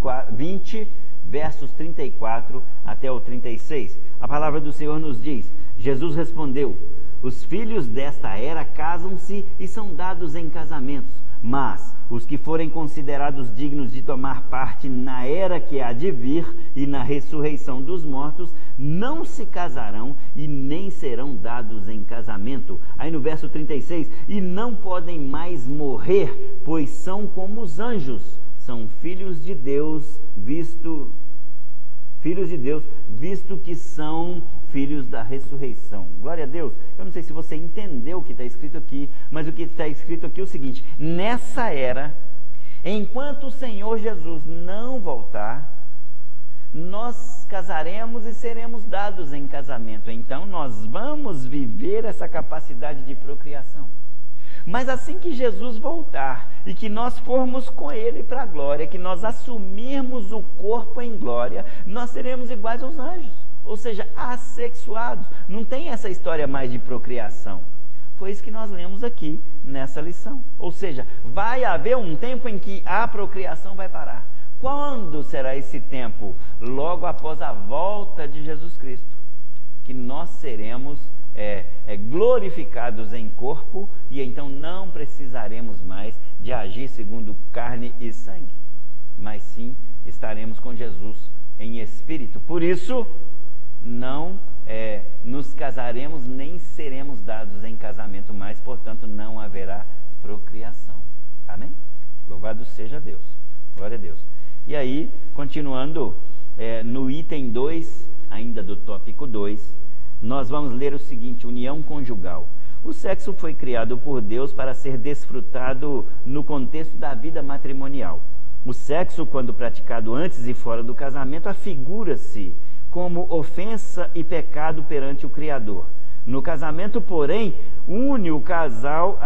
versos 34 até o 36. A palavra do Senhor nos diz: Jesus respondeu: os filhos desta era casam-se e são dados em casamentos, mas os que forem considerados dignos de tomar parte na era que há de vir e na ressurreição dos mortos, não se casarão e nem serão dados em casamento. Aí no verso 36, e não podem mais morrer, pois são como os anjos, são filhos de Deus, visto que são filhos da ressurreição. Glória a Deus. Eu não sei se você entendeu o que está escrito aqui, mas o que está escrito aqui é o seguinte: nessa era, enquanto o Senhor Jesus não voltar, nós casaremos e seremos dados em casamento. Então nós vamos viver essa capacidade de procriação. Mas assim que Jesus voltar e que nós formos com Ele para a glória, que nós assumirmos o corpo em glória, nós seremos iguais aos anjos, ou seja, assexuados. Não tem essa história mais de procriação. Foi isso que nós lemos aqui nessa lição. Ou seja, vai haver um tempo em que a procriação vai parar. Quando será esse tempo? Logo após a volta de Jesus Cristo, que nós seremos glorificados em corpo, e então não precisaremos mais de agir segundo carne e sangue, mas sim estaremos com Jesus em espírito. Por isso, não nos casaremos, nem seremos dados em casamento mais, portanto não haverá procriação. Amém? Louvado seja Deus. Glória a Deus. E aí, continuando no item 2, ainda do tópico 2, nós vamos ler o seguinte: união conjugal. O sexo foi criado por Deus para ser desfrutado no contexto da vida matrimonial. O sexo, quando praticado antes e fora do casamento, afigura-se como ofensa e pecado perante o Criador. No casamento, porém, une o casal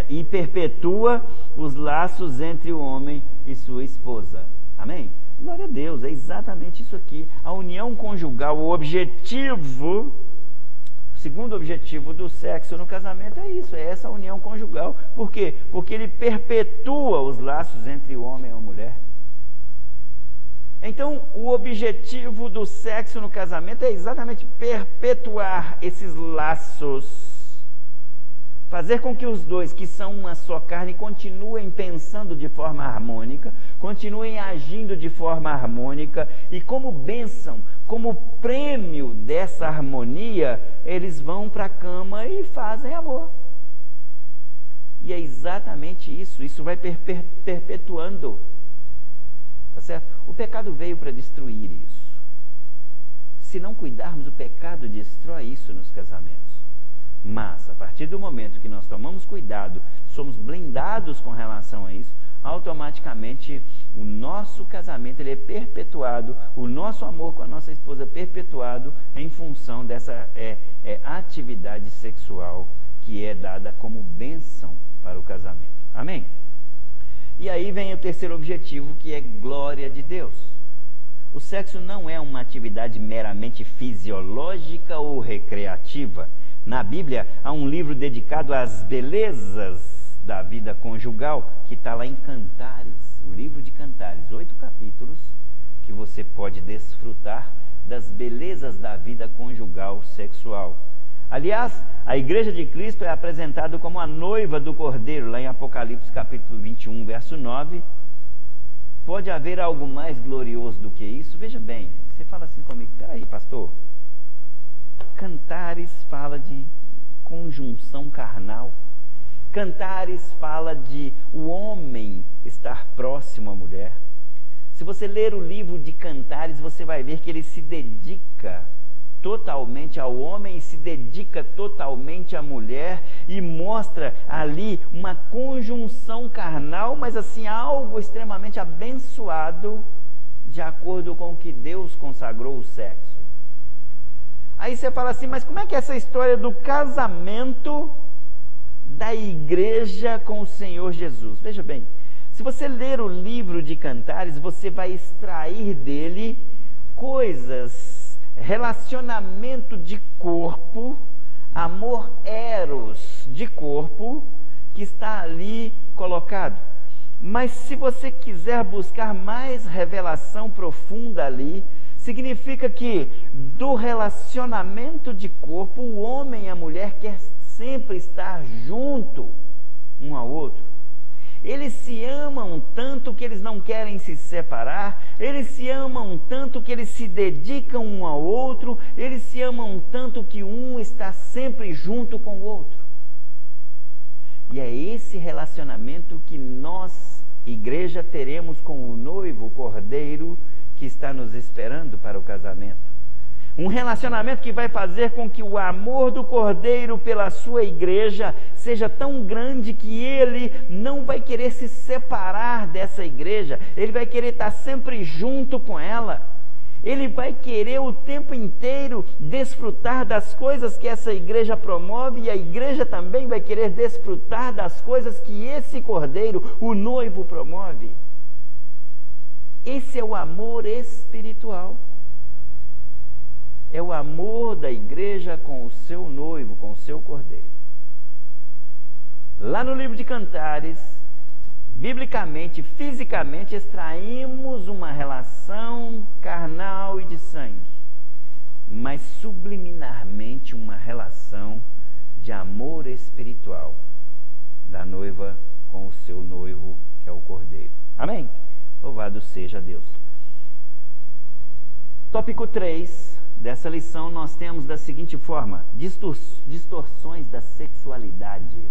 e perpetua os laços entre o homem e sua esposa. Amém? Glória a Deus, é exatamente isso aqui. A união conjugal, o segundo objetivo do sexo no casamento é isso, é essa união conjugal. Por quê? Porque ele perpetua os laços entre o homem e a mulher. Então, o objetivo do sexo no casamento é exatamente perpetuar esses laços. Fazer com que os dois, que são uma só carne, continuem pensando de forma harmônica, continuem agindo de forma harmônica, e como bênção, como prêmio dessa harmonia, eles vão para a cama e fazem amor. E é exatamente isso vai perpetuando. Tá certo? O pecado veio para destruir isso. Se não cuidarmos, o pecado destrói isso nos casamentos. Mas, a partir do momento que nós tomamos cuidado, somos blindados com relação a isso, automaticamente o nosso casamento ele é perpetuado, o nosso amor com a nossa esposa é perpetuado em função dessa atividade sexual que é dada como bênção para o casamento. Amém? E aí vem o terceiro objetivo, que é glória de Deus. O sexo não é uma atividade meramente fisiológica ou recreativa. Na Bíblia, há um livro dedicado às belezas da vida conjugal, que está lá em Cantares, o livro de Cantares, 8 capítulos, que você pode desfrutar das belezas da vida conjugal sexual. Aliás, a Igreja de Cristo é apresentada como a noiva do Cordeiro, lá em Apocalipse capítulo 21, verso 9. Pode haver algo mais glorioso do que isso? Veja bem, você fala assim comigo: peraí, pastor, Cantares fala de conjunção carnal. Cantares fala de o homem estar próximo à mulher. Se você ler o livro de Cantares, você vai ver que ele se dedica totalmente ao homem e se dedica totalmente à mulher, e mostra ali uma conjunção carnal, mas assim, algo extremamente abençoado, de acordo com o que Deus consagrou o sexo. Aí você fala assim: mas como é que é essa história do casamento da igreja com o Senhor Jesus? Veja bem, se você ler o livro de Cantares, você vai extrair dele coisas, relacionamento de corpo, amor eros de corpo, que está ali colocado. Mas se você quiser buscar mais revelação profunda ali, significa que do relacionamento de corpo, o homem e a mulher quer sempre estar junto um ao outro. Eles se amam tanto que eles não querem se separar, eles se amam tanto que eles se dedicam um ao outro, eles se amam tanto que um está sempre junto com o outro. E é esse relacionamento que nós, igreja, teremos com o noivo, o Cordeiro, que está nos esperando para o casamento. Um relacionamento que vai fazer com que o amor do Cordeiro pela sua igreja seja tão grande que ele não vai querer se separar dessa igreja, ele vai querer estar sempre junto com ela. Ele vai querer o tempo inteiro desfrutar das coisas que essa igreja promove, e a igreja também vai querer desfrutar das coisas que esse Cordeiro, o noivo, promove. Esse é o amor espiritual. É o amor da igreja com o seu noivo, com o seu Cordeiro. Lá no livro de Cantares, biblicamente, fisicamente, extraímos uma relação carnal e de sangue. mas subliminarmente uma relação de amor espiritual da noiva com o seu noivo, que é o Cordeiro. Amém? Louvado seja Deus. Tópico 3 dessa lição nós temos da seguinte forma: distorções da sexualidade.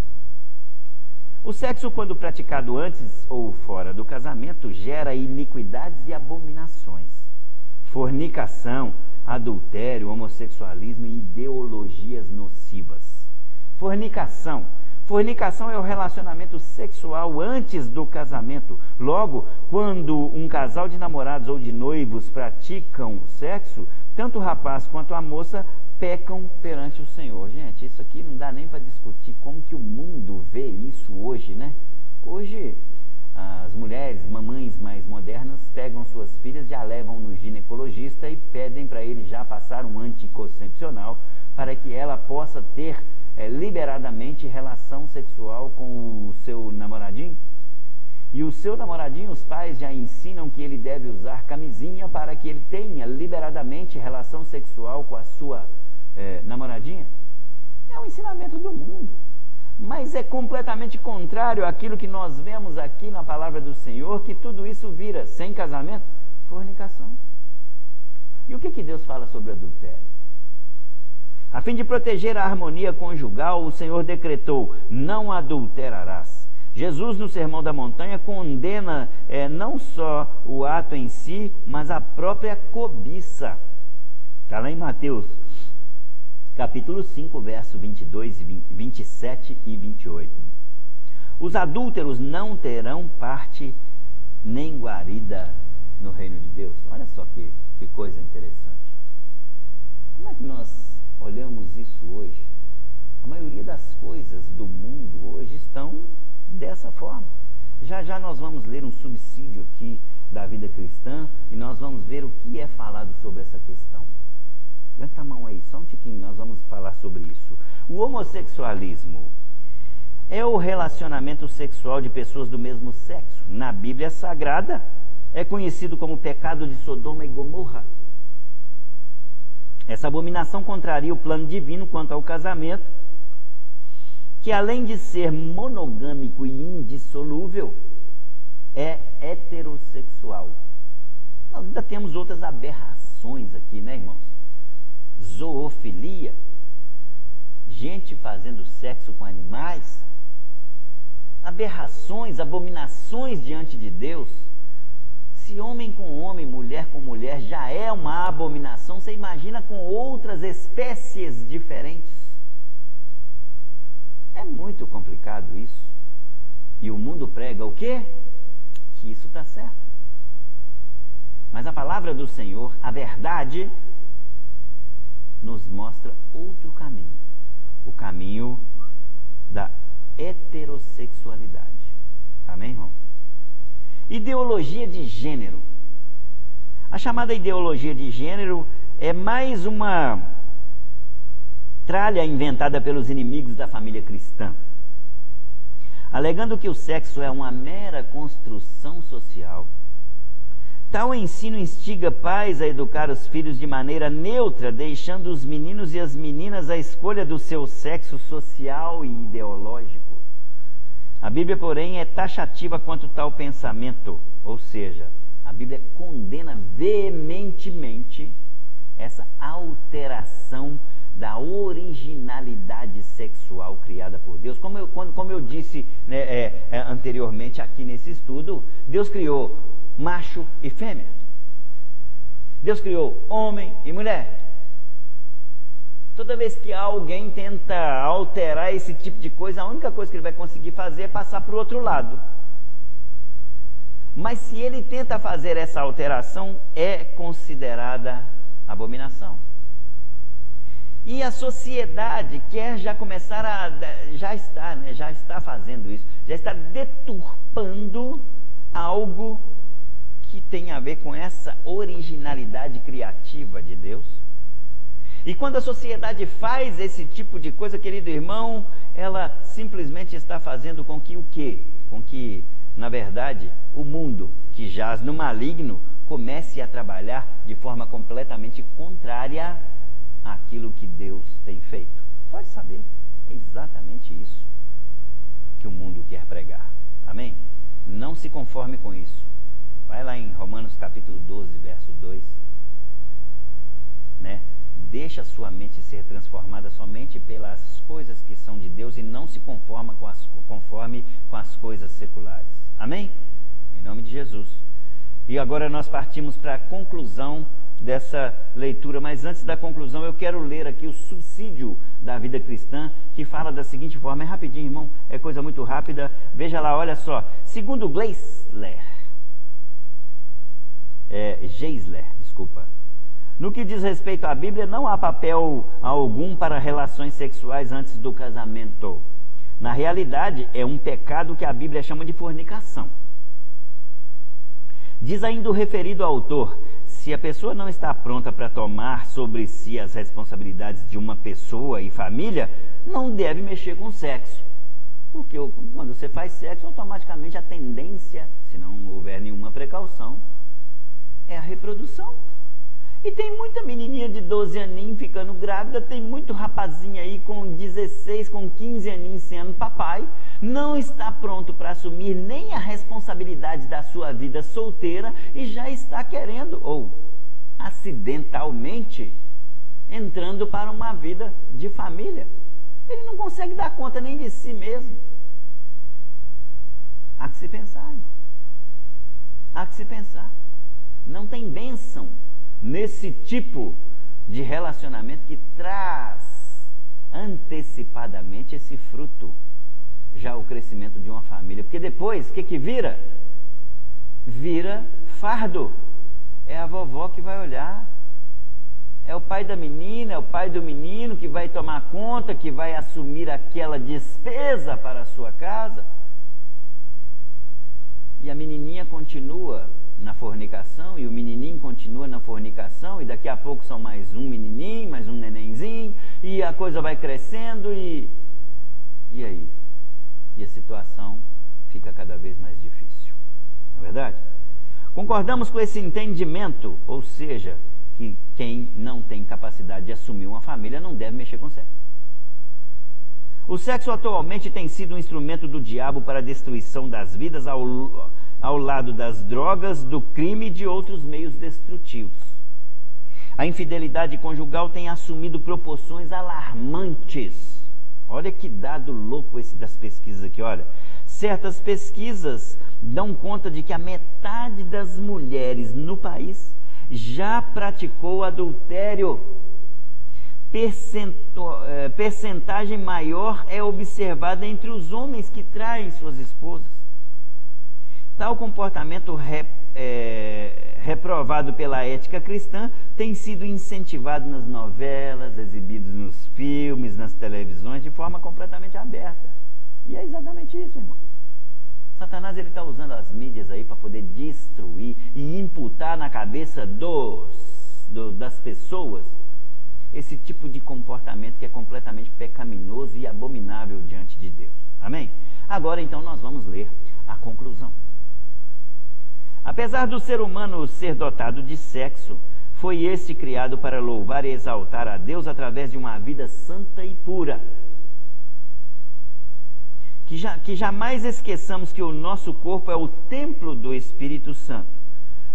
O sexo, quando praticado antes ou fora do casamento, gera iniquidades e abominações. Fornicação, adultério, homossexualismo e ideologias nocivas. Fornicação é o relacionamento sexual antes do casamento. Logo, quando um casal de namorados ou de noivos praticam sexo, tanto o rapaz quanto a moça pecam perante o Senhor. Gente, isso aqui não dá nem para discutir como que o mundo vê isso hoje, né? Hoje, as mulheres, mamães mais modernas, pegam suas filhas, já levam no ginecologista e pedem para ele já passar um anticoncepcional para que ela possa ter liberadamente relação sexual com o seu namoradinho. E o seu namoradinho, os pais já ensinam que ele deve usar camisinha para que ele tenha liberadamente relação sexual com a sua namoradinha. É um ensinamento do mundo, mas é completamente contrário àquilo que nós vemos aqui na palavra do Senhor, que tudo isso vira, sem casamento, fornicação. E o que Deus fala sobre adultério? A fim de proteger a harmonia conjugal, o Senhor decretou: não adulterarás. Jesus, no Sermão da Montanha, condena não só o ato em si, mas a própria cobiça. Está lá em Mateus, capítulo 5, verso 22, 27 e 28. Os adúlteros não terão parte nem guarida no reino de Deus. Olha só que coisa interessante. Como é que nós olhamos isso hoje? A maioria das coisas do mundo hoje estão dessa forma. Já nós vamos ler um subsídio aqui da vida cristã e nós vamos ver o que é falado sobre essa questão. Levanta a mão aí, só um tiquinho, nós vamos falar sobre isso. O homossexualismo é o relacionamento sexual de pessoas do mesmo sexo. Na Bíblia Sagrada é conhecido como pecado de Sodoma e Gomorra. Essa abominação contraria o plano divino quanto ao casamento, que além de ser monogâmico e indissolúvel, é heterossexual. Nós ainda temos outras aberrações aqui, né, irmãos? Zoofilia, gente fazendo sexo com animais, aberrações, abominações diante de Deus. Se homem com homem, mulher com mulher já é uma abominação, você imagina com outras espécies diferentes? É muito complicado isso. E o mundo prega o quê? Que isso está certo. Mas a palavra do Senhor, a verdade, nos mostra outro caminho. O caminho da heterossexualidade. Amém, irmão? Ideologia de gênero. A chamada ideologia de gênero é mais uma tralha inventada pelos inimigos da família cristã, alegando que o sexo é uma mera construção social. Tal ensino instiga pais a educar os filhos de maneira neutra, deixando os meninos e as meninas à escolha do seu sexo social e ideológico. A Bíblia, porém, é taxativa quanto tal pensamento, ou seja, a Bíblia condena veementemente essa alteração da originalidade sexual criada por Deus. Como eu disse anteriormente aqui nesse estudo, Deus criou macho e fêmea. Deus criou homem e mulher. Toda vez que alguém tenta alterar esse tipo de coisa, a única coisa que ele vai conseguir fazer é passar para o outro lado. Mas se ele tenta fazer essa alteração, é considerada abominação. E a sociedade quer já começar já está fazendo isso, já está deturpando algo que tem a ver com essa originalidade criativa de Deus. E quando a sociedade faz esse tipo de coisa, querido irmão, ela simplesmente está fazendo com que o quê? Com que, na verdade, o mundo que jaz no maligno comece a trabalhar de forma completamente contrária àquilo que Deus tem feito. Pode saber, é exatamente isso que o mundo quer pregar. Amém? Não se conforme com isso. Vai lá em Romanos capítulo 12, verso 2. Né? Deixa a sua mente ser transformada somente pelas coisas que são de Deus e não se conforme com as coisas seculares. Amém? Em nome de Jesus. E agora nós partimos para a conclusão dessa leitura, mas antes da conclusão eu quero ler aqui o subsídio da vida cristã, que fala da seguinte forma, é rapidinho, irmão, é coisa muito rápida, veja lá, olha só, segundo Geisler, no que diz respeito à Bíblia, não há papel algum para relações sexuais antes do casamento. Na realidade, é um pecado que a Bíblia chama de fornicação. Diz ainda o referido autor, se a pessoa não está pronta para tomar sobre si as responsabilidades de uma pessoa e família, não deve mexer com sexo. Porque quando você faz sexo, automaticamente a tendência, se não houver nenhuma precaução, é a reprodução. E tem muita menininha de 12 aninhos ficando grávida, tem muito rapazinho aí com 16, com 15 aninhos sendo papai, não está pronto para assumir nem a responsabilidade da sua vida solteira e já está querendo, ou acidentalmente, entrando para uma vida de família. Ele não consegue dar conta nem de si mesmo. Há que se pensar, irmão. Há que se pensar. Não tem bênção nesse tipo de relacionamento que traz antecipadamente esse fruto, já o crescimento de uma família. Porque depois, o que vira? Vira fardo. É a vovó que vai olhar, é o pai da menina, é o pai do menino que vai tomar conta, que vai assumir aquela despesa para a sua casa. E a menininha continua na fornicação, e o menininho continua na fornicação, e daqui a pouco são mais um menininho, mais um nenenzinho, e a coisa vai crescendo, e aí? E a situação fica cada vez mais difícil, não é verdade? Concordamos com esse entendimento, ou seja, que quem não tem capacidade de assumir uma família não deve mexer com sexo. O sexo atualmente tem sido um instrumento do diabo para a destruição das vidas ao lado das drogas, do crime e de outros meios destrutivos. A infidelidade conjugal tem assumido proporções alarmantes. Olha que dado louco esse das pesquisas aqui, olha. Certas pesquisas dão conta de que a metade das mulheres no país já praticou adultério. Percentagem maior é observada entre os homens que traem suas esposas. Tal comportamento reprovado pela ética cristã tem sido incentivado nas novelas, exibido nos filmes, nas televisões, de forma completamente aberta. E é exatamente isso, irmão. Satanás está usando as mídias aí para poder destruir e imputar na cabeça das pessoas esse tipo de comportamento que é completamente pecaminoso e abominável diante de Deus. Amém? Agora então nós vamos ler a conclusão. Apesar do ser humano ser dotado de sexo, foi este criado para louvar e exaltar a Deus através de uma vida santa e pura. Que jamais esqueçamos que o nosso corpo é o templo do Espírito Santo.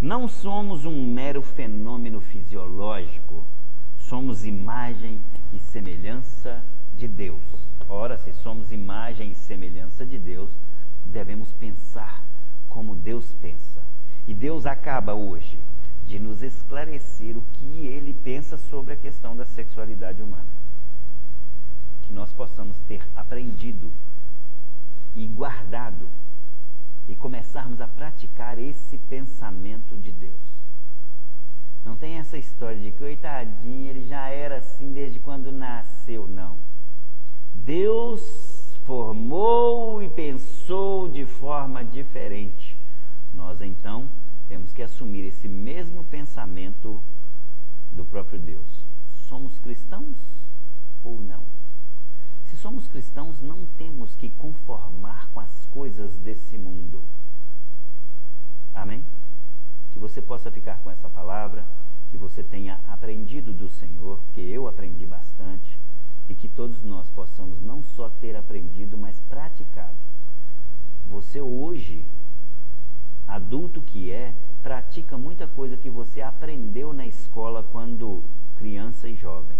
Não somos um mero fenômeno fisiológico, somos imagem e semelhança de Deus. Ora, se somos imagem e semelhança de Deus, devemos pensar como Deus pensa. E Deus acaba hoje de nos esclarecer o que Ele pensa sobre a questão da sexualidade humana. Que nós possamos ter aprendido e guardado e começarmos a praticar esse pensamento de Deus. Não tem essa história de que, coitadinho, ele já era assim desde quando nasceu, não. Deus formou e pensou de forma diferente. Nós então temos que assumir esse mesmo pensamento do próprio Deus. Somos cristãos ou não? Se somos cristãos, não temos que conformar com as coisas desse mundo. Amém? Que você possa ficar com essa palavra, que você tenha aprendido do Senhor, porque eu aprendi bastante, e que todos nós possamos não só ter aprendido, mas praticado. Você hoje, adulto que é, pratica muita coisa que você aprendeu na escola quando criança e jovem.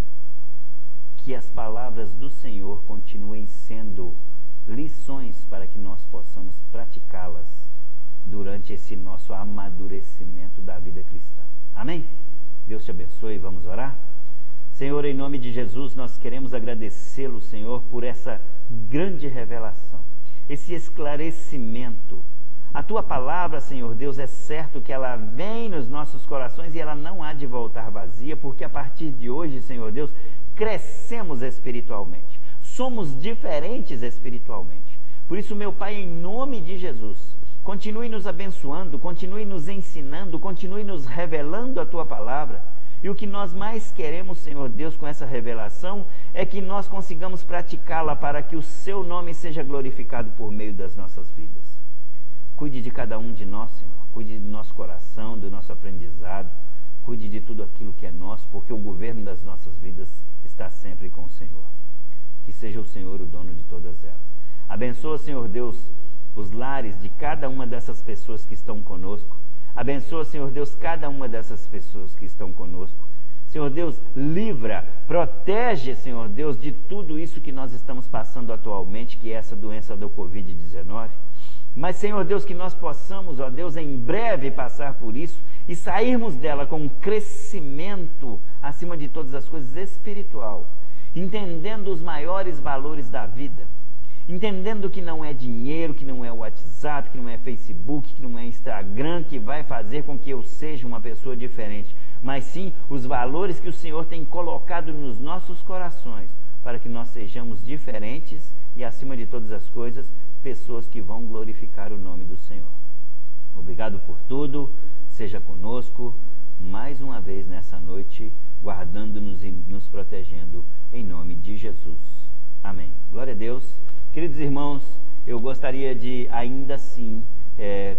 Que as palavras do Senhor continuem sendo lições para que nós possamos praticá-las durante esse nosso amadurecimento da vida cristã. Amém? Deus te abençoe. Vamos orar? Senhor, em nome de Jesus, nós queremos agradecê-lo, Senhor, por essa grande revelação, esse esclarecimento. A tua palavra, Senhor Deus, é certo que ela vem nos nossos corações e ela não há de voltar vazia, porque a partir de hoje, Senhor Deus, crescemos espiritualmente, somos diferentes espiritualmente. Por isso, meu Pai, em nome de Jesus, continue nos abençoando, continue nos ensinando, continue nos revelando a tua palavra. E o que nós mais queremos, Senhor Deus, com essa revelação, é que nós consigamos praticá-la para que o seu nome seja glorificado por meio das nossas vidas. Cuide de cada um de nós, Senhor. Cuide do nosso coração, do nosso aprendizado. Cuide de tudo aquilo que é nosso, porque o governo das nossas vidas está sempre com o Senhor. Que seja o Senhor o dono de todas elas. Abençoa, Senhor Deus, os lares de cada uma dessas pessoas que estão conosco. Abençoa, Senhor Deus, cada uma dessas pessoas que estão conosco. Senhor Deus, livra, protege, Senhor Deus, de tudo isso que nós estamos passando atualmente, que é essa doença do Covid-19. Mas, Senhor Deus, que nós possamos, ó Deus, em breve passar por isso e sairmos dela com um crescimento, acima de todas as coisas, espiritual, entendendo os maiores valores da vida, entendendo que não é dinheiro, que não é WhatsApp, que não é Facebook, que não é Instagram que vai fazer com que eu seja uma pessoa diferente, mas sim os valores que o Senhor tem colocado nos nossos corações, para que nós sejamos diferentes e, acima de todas as coisas, pessoas que vão glorificar o nome do Senhor. Obrigado por tudo, seja conosco mais uma vez nessa noite, guardando-nos e nos protegendo, em nome de Jesus. Amém. Glória a Deus. Queridos irmãos, eu gostaria de ainda assim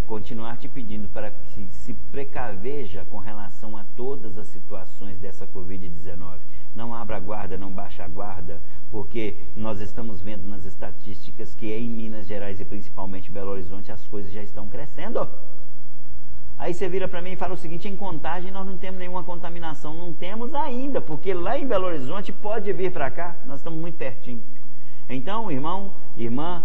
continuar te pedindo para que se precaveja com relação a todas as situações dessa Covid-19. Não abra a guarda, não baixe a guarda, porque nós estamos vendo nas estatísticas que em Minas Gerais e principalmente Belo Horizonte as coisas já estão crescendo. Aí você vira para mim e fala o seguinte: em Contagem nós não temos nenhuma contaminação. Não temos ainda, porque lá em Belo Horizonte pode vir para cá, nós estamos muito pertinho. Então, irmão, irmã,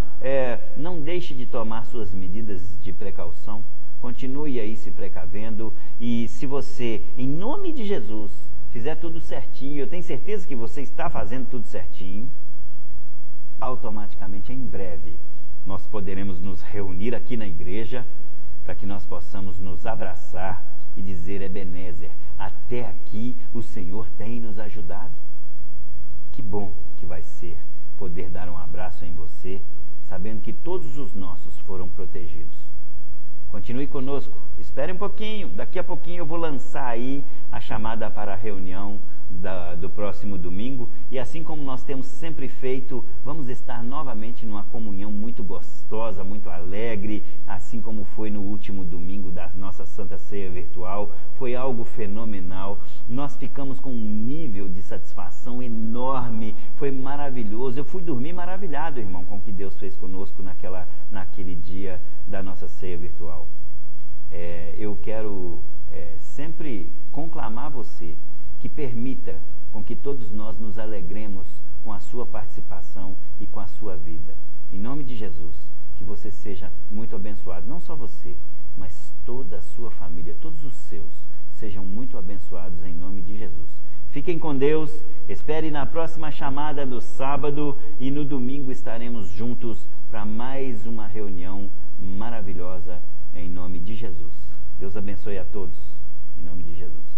não deixe de tomar suas medidas de precaução, continue aí se precavendo, e se você, em nome de Jesus, fizer tudo certinho, eu tenho certeza que você está fazendo tudo certinho, automaticamente, em breve, nós poderemos nos reunir aqui na igreja, para que nós possamos nos abraçar e dizer: Ebenezer, até aqui o Senhor tem nos ajudado. Que bom que vai ser poder dar um abraço em você, sabendo que todos os nossos foram protegidos. Continue conosco, espere um pouquinho, daqui a pouquinho eu vou lançar aí a chamada para a reunião do próximo domingo, e assim como nós temos sempre feito, vamos estar novamente numa comunhão muito gostosa, muito alegre, assim como foi no último domingo da nossa Santa Ceia Virtual. Foi algo fenomenal, nós ficamos com um nível de satisfação enorme, foi maravilhoso. Eu fui dormir maravilhado, irmão, com o que Deus fez conosco naquele dia da nossa Ceia Virtual. Eu quero sempre conclamar você que permita com que todos nós nos alegremos com a sua participação e com a sua vida. Em nome de Jesus, que você seja muito abençoado, não só você, mas toda a sua família, todos os seus, sejam muito abençoados em nome de Jesus. Fiquem com Deus, espere na próxima chamada do sábado, e no domingo estaremos juntos para mais uma reunião maravilhosa em nome de Jesus. Deus abençoe a todos, em nome de Jesus.